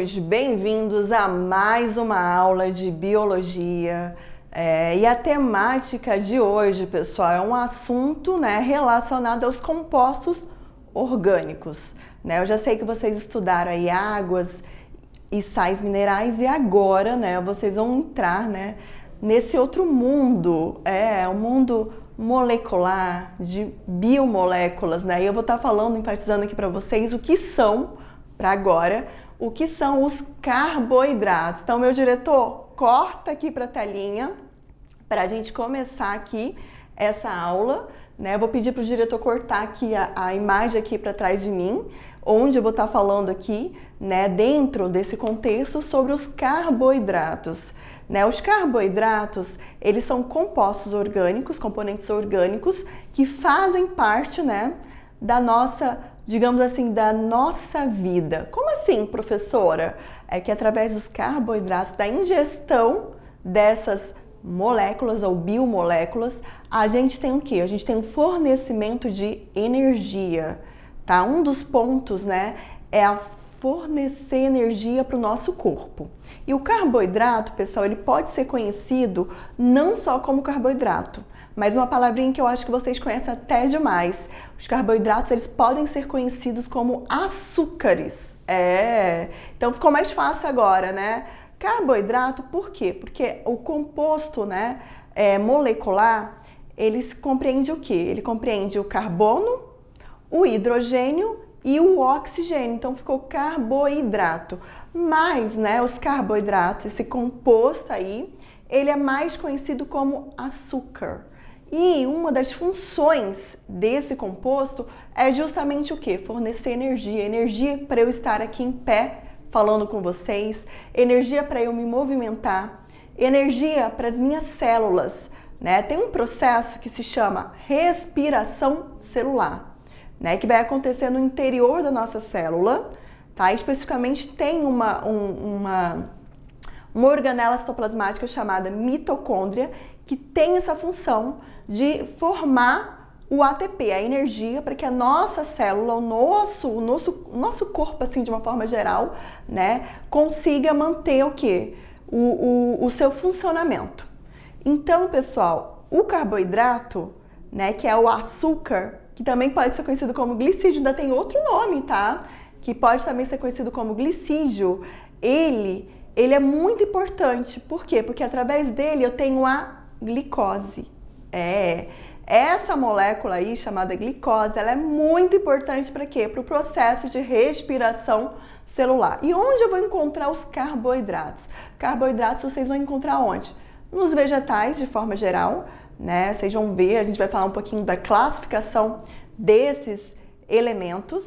todos bem-vindos a mais uma aula de biologia. E a temática de hoje, pessoal, é um assunto, relacionado aos compostos orgânicos. Eu já sei que vocês estudaram aí águas e sais minerais e agora, vocês vão entrar, nesse outro mundo, o mundo molecular, de biomoléculas, E eu vou estar falando, enfatizando aqui para vocês o que são, para agora, o que são os carboidratos. Então, meu diretor, corta aqui para a telinha, para a gente começar aqui essa aula, Eu vou pedir para o diretor cortar aqui a imagem aqui para trás de mim, onde eu vou estar falando aqui, dentro desse contexto, sobre os carboidratos. Os carboidratos, eles são compostos orgânicos, componentes orgânicos, que fazem parte, da nossa, digamos assim, da nossa vida. Como assim, professora? É que através dos carboidratos, da ingestão dessas moléculas ou biomoléculas, a gente tem o quê? A gente tem um fornecimento de energia, tá? Um dos pontos, é a fornecer energia para o nosso corpo. E o carboidrato, pessoal, ele pode ser conhecido não só como carboidrato, mas uma palavrinha que eu acho que vocês conhecem até demais. Os carboidratos, eles podem ser conhecidos como açúcares. Então ficou mais fácil agora, Carboidrato, por quê? Porque o composto, molecular, ele compreende o quê? Ele compreende o carbono, o hidrogênio e o oxigênio, então ficou carboidrato. Mas, os carboidratos, esse composto aí, ele é mais conhecido como açúcar. E uma das funções desse composto é justamente o quê? Fornecer energia. Energia para eu estar aqui em pé falando com vocês, energia para eu me movimentar, energia para as minhas células, Tem um processo que se chama respiração celular, que vai acontecer no interior da nossa célula, tá? Especificamente tem uma organela citoplasmática chamada mitocôndria que tem essa função de formar o ATP, a energia, para que a nossa célula, o nosso corpo, assim, de uma forma geral, consiga manter o quê? O seu funcionamento. Então, pessoal, o carboidrato, que é o açúcar, que também pode ser conhecido como glicídio, ainda tem outro nome, tá? Que pode também ser conhecido como glicídio, ele é muito importante. Por quê? Porque através dele eu tenho a glicose. Essa molécula aí, chamada glicose, ela é muito importante para quê? Para o processo de respiração celular. E onde eu vou encontrar os carboidratos? Carboidratos vocês vão encontrar onde? Nos vegetais, de forma geral, Vocês vão ver, a gente vai falar um pouquinho da classificação desses elementos,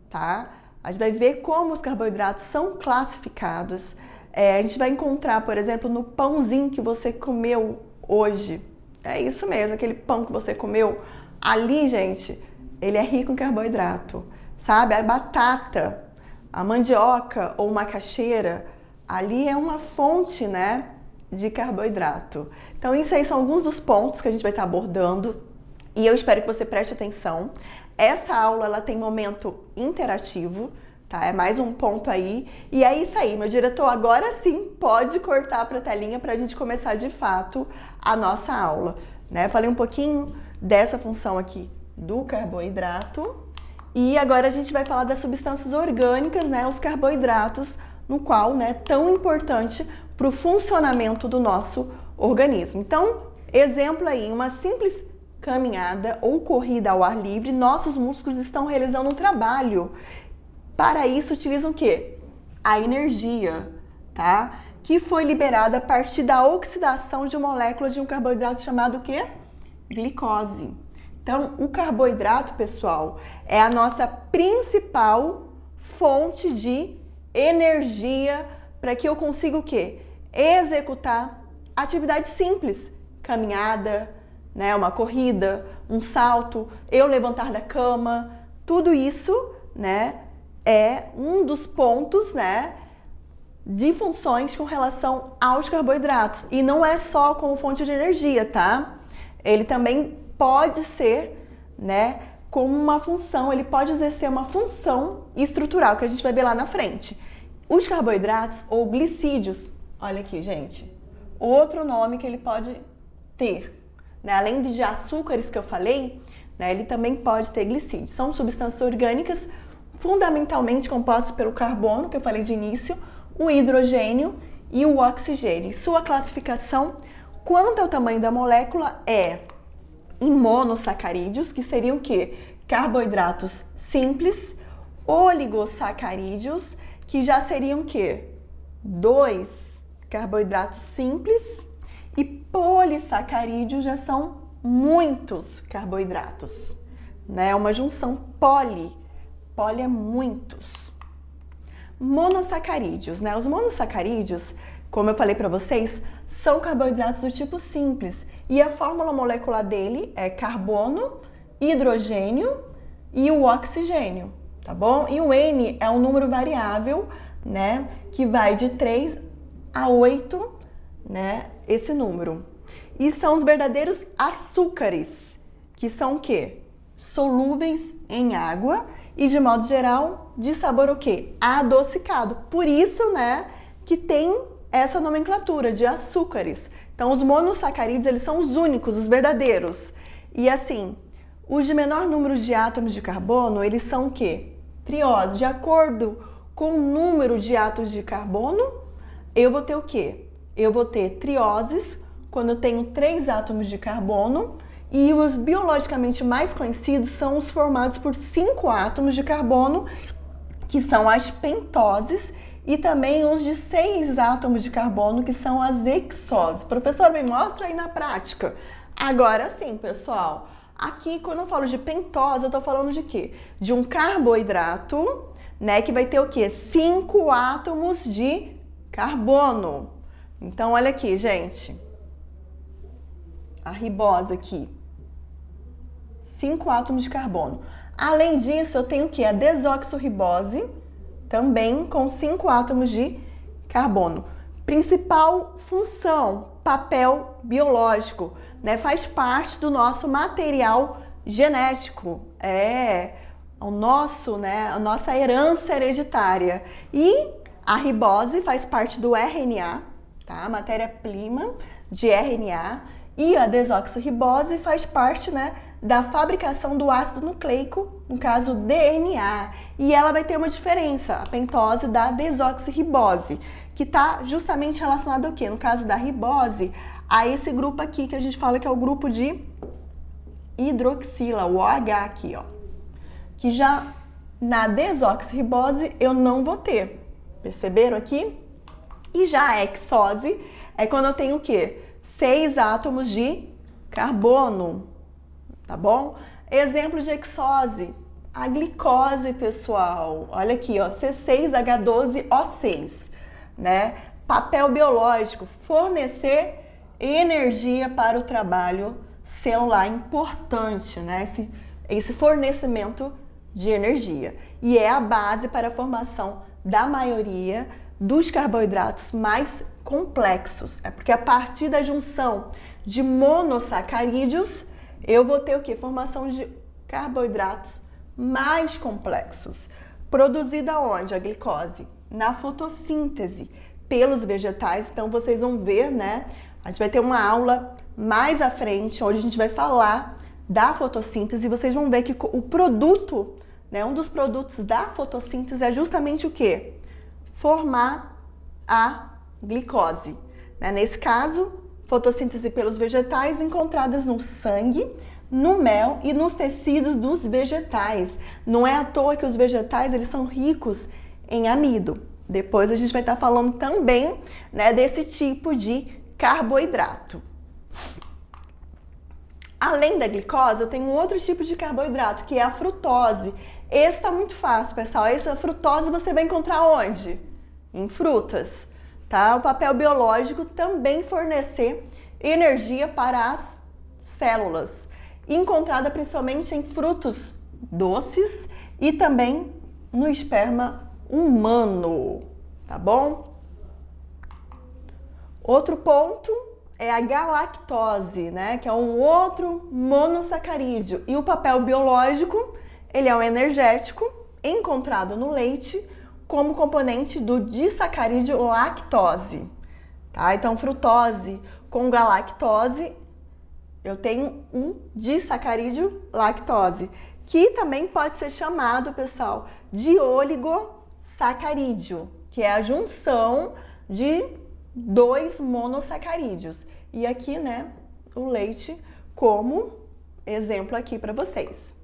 tá? A gente vai ver como os carboidratos são classificados. A gente vai encontrar, por exemplo, no pãozinho que você comeu hoje. É isso mesmo, aquele pão que você comeu. Ali, gente, ele é rico em carboidrato, sabe? A batata, a mandioca ou macaxeira, ali é uma fonte, de carboidrato. Então, isso aí são alguns dos pontos que a gente vai estar abordando e eu espero que você preste atenção. Essa aula, ela tem momento interativo, tá? É mais um ponto aí. E é isso aí, meu diretor, agora sim pode cortar para a telinha para a gente começar de fato a nossa aula, Falei um pouquinho dessa função aqui do carboidrato e agora a gente vai falar das substâncias orgânicas, os carboidratos, no qual, tão importante para o funcionamento do nosso organismo. Então, exemplo aí, uma simples caminhada ou corrida ao ar livre, nossos músculos estão realizando um trabalho. Para isso, utilizam o quê? A energia, tá? Que foi liberada a partir da oxidação de moléculas de um carboidrato chamado o quê? Glicose. Então, o carboidrato, pessoal, é a nossa principal fonte de energia para que eu consiga o quê? Executar atividades simples, caminhada, uma corrida, um salto, eu levantar da cama, tudo isso, é um dos pontos, de funções com relação aos carboidratos. E não é só como fonte de energia, tá? Ele também pode ser, como uma função, ele pode exercer uma função estrutural, que a gente vai ver lá na frente. Os carboidratos ou glicídios, olha aqui, gente, outro nome que ele pode ter, né? Além de açúcares que eu falei, né, ele também pode ter glicídios. São substâncias orgânicas fundamentalmente compostas pelo carbono, que eu falei de início, o hidrogênio e o oxigênio. Sua classificação quanto ao tamanho da molécula é em monossacarídeos, que seriam o quê? Carboidratos simples, oligosacarídeos, que já seriam o quê? 2 carboidratos simples, e polissacarídeos já são muitos carboidratos, né? Uma junção poli é muitos. Monossacarídeos, né? Os monossacarídeos, como eu falei para vocês, são carboidratos do tipo simples e a fórmula molecular dele é carbono, hidrogênio e o oxigênio, tá bom? E o N é um número variável, né? Que vai de 3 a 8, né? Esse número. E são os verdadeiros açúcares, que são o quê? Solúveis em água e, de modo geral, de sabor o quê? Adocicado. Por isso, né, que tem essa nomenclatura de açúcares. Então, os monossacarídeos, eles são os únicos, os verdadeiros. E assim, os de menor número de átomos de carbono, eles são o quê? Triose. De acordo com o número de átomos de carbono, eu vou ter o quê? Eu vou ter trioses quando eu tenho 3 átomos de carbono, e os biologicamente mais conhecidos são os formados por 5 átomos de carbono, que são as pentoses, e também os de 6 átomos de carbono, que são as hexoses. Professor, me mostra aí na prática. Agora sim, pessoal. Aqui, quando eu falo de pentose, eu tô falando de quê? De um carboidrato, né, que vai ter o quê? 5 átomos de carbono. Então, olha aqui, gente. A ribose aqui. 5 átomos de carbono. Além disso, eu tenho o quê? A desoxirribose, também com 5 átomos de carbono. Principal função, papel biológico, né? Faz parte do nosso material genético. É o nosso, né? A nossa herança hereditária. E a ribose faz parte do RNA, tá? Matéria-prima de RNA. E a desoxirribose faz parte, né, da fabricação do ácido nucleico, no caso DNA. E ela vai ter uma diferença, a pentose da desoxirribose, que está justamente relacionada ao quê? No caso da ribose, a esse grupo aqui que a gente fala que é o grupo de hidroxila, o OH aqui, ó. Que já na desoxirribose eu não vou ter. Perceberam aqui? E já a hexose é quando eu tenho o quê? 6 átomos de carbono, tá bom? Exemplo de hexose, a glicose, pessoal. Olha aqui, ó, C6H12O6, né? Papel biológico, fornecer energia para o trabalho celular, importante, né? Esse fornecimento de energia. E é a base para a formação da maioria dos carboidratos mais complexos. É porque a partir da junção de monossacarídeos, eu vou ter o quê? Formação de carboidratos mais complexos. Produzida onde? A glicose? Na fotossíntese, pelos vegetais. Então, vocês vão ver, né? A gente vai ter uma aula mais à frente, onde a gente vai falar da fotossíntese. E vocês vão ver que o produto, né? Um dos produtos da fotossíntese é justamente o quê? Formar a glicose. Né? Nesse caso, fotossíntese pelos vegetais encontradas no sangue, no mel e nos tecidos dos vegetais. Não é à toa que os vegetais eles são ricos em amido. Depois a gente vai estar falando também, né, desse tipo de carboidrato. Além da glicose, eu tenho outro tipo de carboidrato, que é a frutose. Esse tá muito fácil, pessoal. Essa frutose você vai encontrar onde? Em frutas. Tá? O papel biológico também fornecer energia para as células, encontrada principalmente em frutos doces e também no esperma humano, tá bom? Outro ponto é a galactose, né, que é um outro monossacarídeo. E o papel biológico, ele é um energético encontrado no leite, como componente do disacarídeo lactose, tá? Então, frutose com galactose, eu tenho um disacarídeo lactose, que também pode ser chamado, pessoal, de oligosacarídeo, que é a junção de 2 monossacarídeos. E aqui, né, o leite como exemplo aqui para vocês.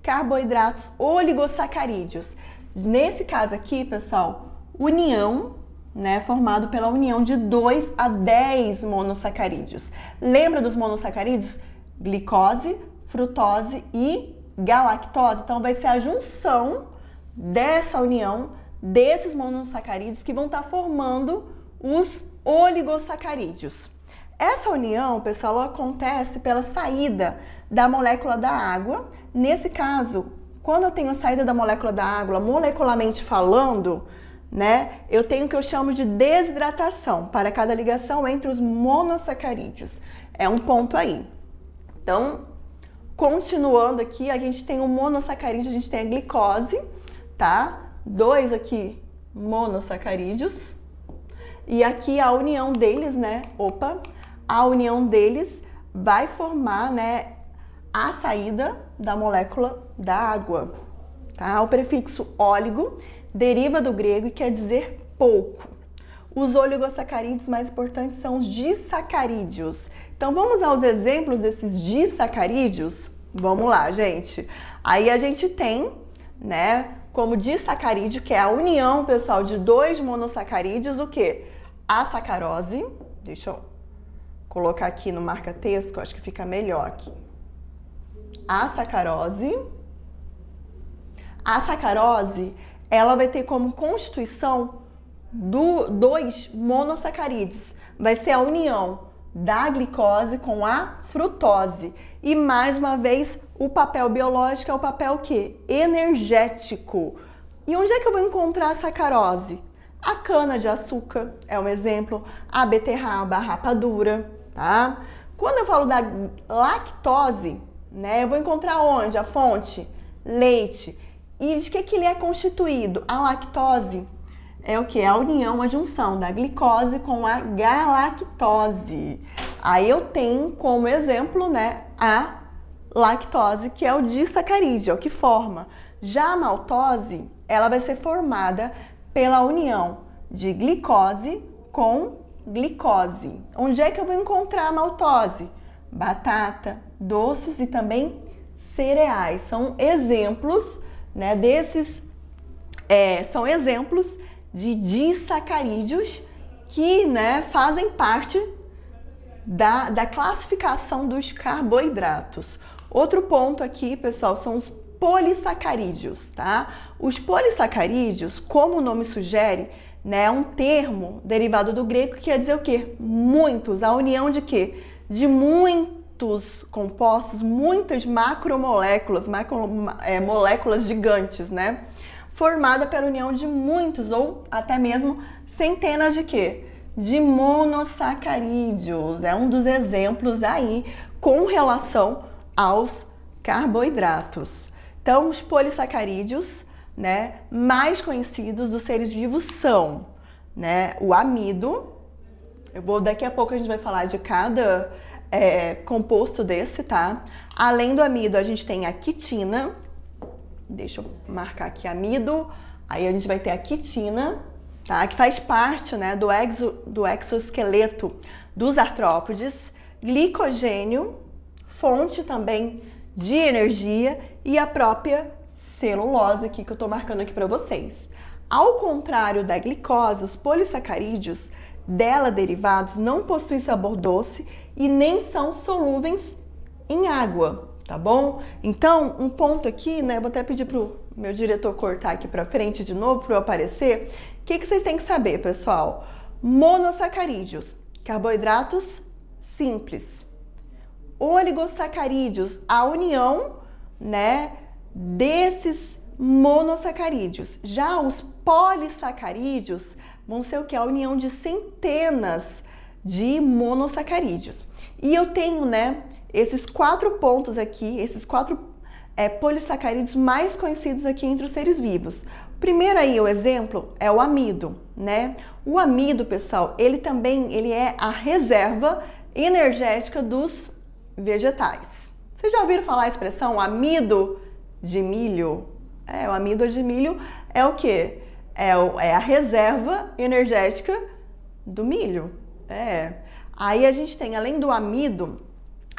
Carboidratos oligosacarídeos. Nesse caso aqui, pessoal, união, né, formado pela união de 2 a 10 monossacarídeos. Lembra dos monossacarídeos? Glicose, frutose e galactose. Então, vai ser a junção dessa união desses monossacarídeos que vão estar formando os oligosacarídeos. Essa união, pessoal, acontece pela saída da molécula da água. Nesse caso, quando eu tenho a saída da molécula da água, molecularmente falando, né, eu tenho o que eu chamo de desidratação para cada ligação entre os monossacarídeos. É um ponto aí. Então, continuando aqui, a gente tem o monossacarídeo, a gente tem a glicose, tá? 2 aqui monossacarídeos. E aqui a união deles, né? A união deles vai formar, né, a saída da molécula da água, tá? O prefixo óligo deriva do grego e quer dizer pouco. Os oligosacarídeos mais importantes são os disacarídeos. Então, vamos aos exemplos desses disacarídeos? Vamos lá, gente. Aí a gente tem, né, como disacarídeo, que é a união, pessoal, de 2 monossacarídeos, o quê? A sacarose. Deixa eu colocar aqui no marca-texto, que eu acho que fica melhor aqui. A sacarose. A sacarose, ela vai ter como constituição 2 monossacarídeos. Vai ser a união da glicose com a frutose. E mais uma vez, o papel biológico é o papel quê? Energético. E onde é que eu vou encontrar a sacarose? A cana-de-açúcar é um exemplo, a beterraba, a rapadura, tá? Quando eu falo da lactose, né, eu vou encontrar onde? A fonte? Leite. E de que ele é constituído? A lactose é o que? A união, a junção da glicose com a galactose. Aí eu tenho como exemplo, né, a lactose, que é o disacarídeo, é o que forma. Já a maltose, ela vai ser formada pela união de glicose com glicose. Onde é que eu vou encontrar a maltose? Batata, doces e também cereais. São exemplos, né, são exemplos de disacarídeos que, né, fazem parte da classificação dos carboidratos. Outro ponto aqui, pessoal, são os polissacarídeos, tá? Os polissacarídeos, como o nome sugere, né, é um termo derivado do grego que quer dizer o quê? Muitos, a união de quê? De muitos compostos, muitas macromoléculas, moléculas gigantes, né? Formada pela união de muitos ou até mesmo centenas de quê? De monossacarídeos. É um dos exemplos aí com relação aos carboidratos. Então, os polissacarídeos, né, mais conhecidos dos seres vivos são, né, o amido. Daqui a pouco a gente vai falar de cada composto desse, tá? Além do amido, a gente tem a quitina. Deixa eu marcar aqui amido. Aí a gente vai ter a quitina, tá? Que faz parte, né, do exoesqueleto dos artrópodes. Glicogênio, fonte também de energia, e a própria celulose aqui que eu tô marcando aqui para vocês. Ao contrário da glicose, os polissacarídeos dela derivados não possuem sabor doce e nem são solúveis em água, tá bom? Então, um ponto aqui, né, vou até pedir pro meu diretor cortar aqui para frente de novo para eu aparecer. O que vocês têm que saber, pessoal? Monossacarídeos, carboidratos simples. Oligosacarídeos, a união, né, desses monossacarídeos. Já os polissacarídeos vão ser o que? A união de centenas de monossacarídeos. E eu tenho, né, esses 4 pontos aqui, esses 4 polissacarídeos mais conhecidos aqui entre os seres vivos. Primeiro aí o exemplo é o amido, né? O amido, pessoal, ele é a reserva energética dos vegetais. Vocês já ouviram falar a expressão amido de milho? O amido de milho é o quê? É a reserva energética do milho. Aí a gente tem, além do amido,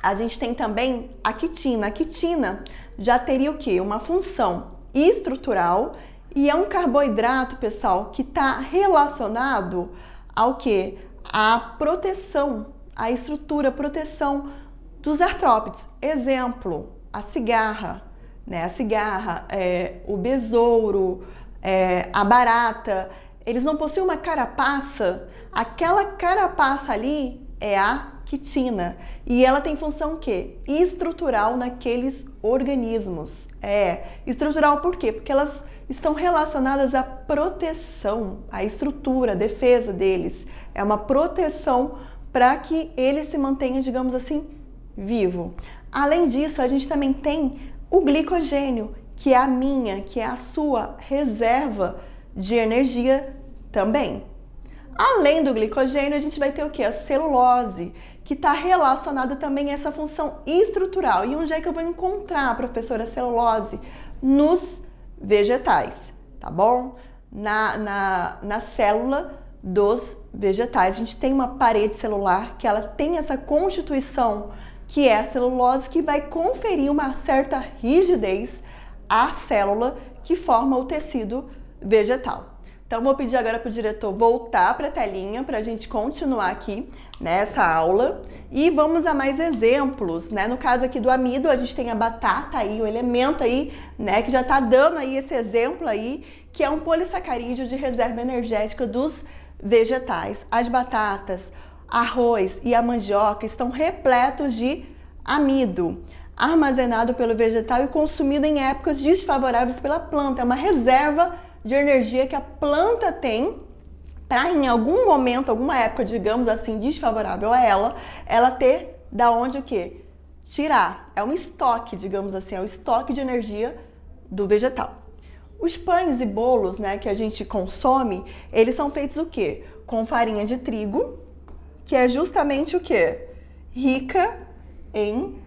a gente tem também a quitina. A quitina já teria o quê? Uma função estrutural e é um carboidrato, pessoal, que está relacionado ao quê? À proteção, à estrutura, proteção dos artrópodes. Exemplo, a cigarra, né? A cigarra, o besouro, a barata, eles não possuem uma carapaça. Aquela carapaça ali é a quitina e ela tem função o quê? Estrutural naqueles organismos. Estrutural por quê? Porque elas estão relacionadas à proteção, à estrutura, à defesa deles. É uma proteção para que ele se mantenha, digamos assim, vivo. Além disso, a gente também tem o glicogênio, que é a sua reserva de energia também. Além do glicogênio, a gente vai ter o quê? A celulose, que está relacionada também a essa função estrutural. E onde é que eu vou encontrar, professora, celulose? Nos vegetais, tá bom? Na célula dos vegetais. A gente tem uma parede celular que ela tem essa constituição, que é a celulose, que vai conferir uma certa rigidez à célula que forma o tecido vegetal. Então, vou pedir agora para o diretor voltar para a telinha para a gente continuar aqui nessa aula e vamos a mais exemplos, né? No caso aqui do amido, a gente tem a batata aí, o elemento aí, né, que já está dando aí esse exemplo aí, que é um polissacarídeo de reserva energética dos vegetais. As batatas, arroz e a mandioca estão repletos de amido, armazenado pelo vegetal e consumido em épocas desfavoráveis pela planta. É uma reserva de energia que a planta tem para em algum momento, alguma época, digamos assim, desfavorável a ela ter da onde o quê? Tirar. É um estoque, digamos assim, é o estoque de energia do vegetal. Os pães e bolos, né, que a gente consome, eles são feitos o quê? Com farinha de trigo, que é justamente o quê? Rica em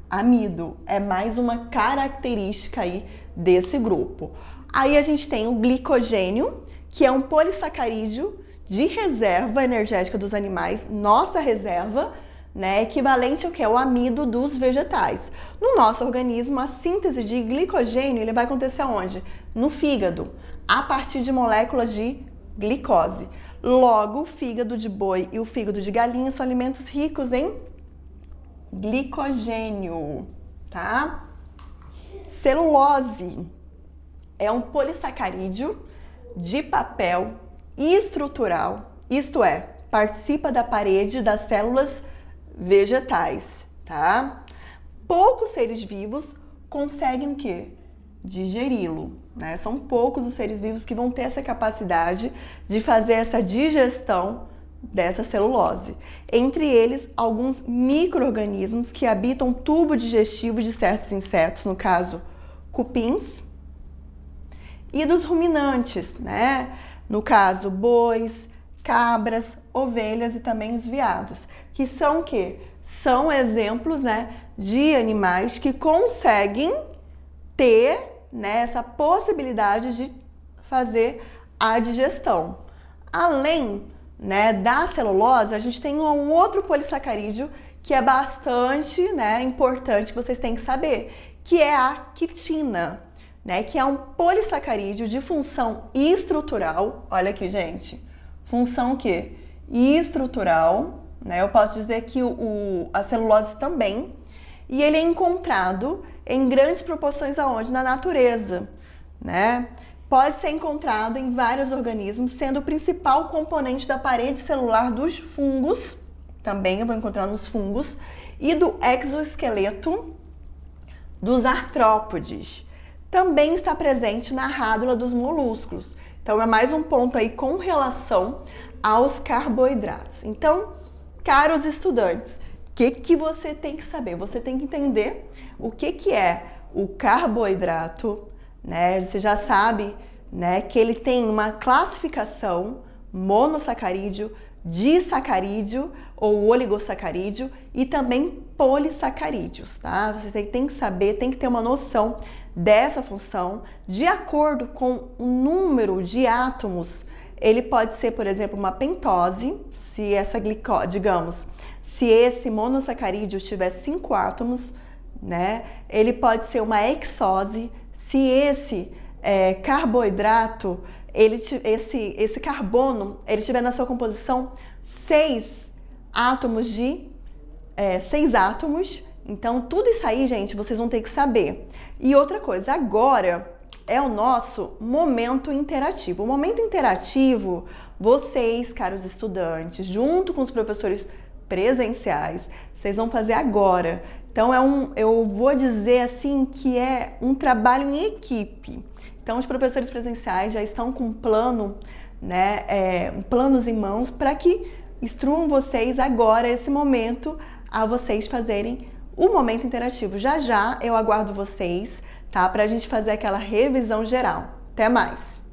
amido. É mais uma característica aí desse grupo. Aí a gente tem o glicogênio, que é um polissacarídeo de reserva energética dos animais, nossa reserva, né, equivalente ao que é o amido dos vegetais. No nosso organismo, a síntese de glicogênio ele vai acontecer onde? No fígado, a partir de moléculas de glicose. Logo, o fígado de boi e o fígado de galinha são alimentos ricos em glicogênio, tá? Celulose é um polissacarídeo de papel estrutural, isto é, participa da parede das células vegetais, tá? Poucos seres vivos conseguem o quê? Digeri-lo, né? São poucos os seres vivos que vão ter essa capacidade de fazer essa digestão dessa celulose. Entre eles, alguns micro-organismos que habitam o tubo digestivo de certos insetos, no caso, cupins, e dos ruminantes, né? No caso, bois, cabras, ovelhas e também os veados, que são o quê? São exemplos, né, de animais que conseguem ter, né, essa possibilidade de fazer a digestão. Além, né, da celulose, a gente tem um outro polissacarídeo que é bastante, né, importante, que vocês têm que saber, que é a quitina, né, que é um polissacarídeo de função estrutural. Olha aqui, gente. Função o quê? Estrutural, né? Eu posso dizer que a celulose também. E ele é encontrado em grandes proporções aonde? Na natureza, né? Pode ser encontrado em vários organismos, sendo o principal componente da parede celular dos fungos, também eu vou encontrar nos fungos, e do exoesqueleto dos artrópodes. Também está presente na rádula dos molúsculos. Então, é mais um ponto aí com relação aos carboidratos. Então, caros estudantes, o que você tem que saber? Você tem que entender o que é o carboidrato, né? Você já sabe, né, que ele tem uma classificação monossacarídeo, disacarídeo ou oligosacarídeo e também polissacarídeos, tá? Você tem que saber, tem que ter uma noção dessa função de acordo com o número de átomos. Ele pode ser, por exemplo, uma pentose, se essa digamos, se esse monossacarídeo tiver 5 átomos, né? Ele pode ser uma hexose, se esse carboidrato, esse carbono, ele tiver na sua composição 6 átomos de 6 átomos. Então, tudo isso aí, gente, vocês vão ter que saber. E outra coisa, agora é o nosso momento interativo. O momento interativo, vocês, caros estudantes, junto com os professores presenciais, vocês vão fazer agora. Então, eu vou dizer assim que é um trabalho em equipe. Então, os professores presenciais já estão com um plano, né, planos em mãos para que instruam vocês agora, esse momento, a vocês fazerem o momento interativo. Já já eu aguardo vocês, tá? Pra gente fazer aquela revisão geral. Até mais!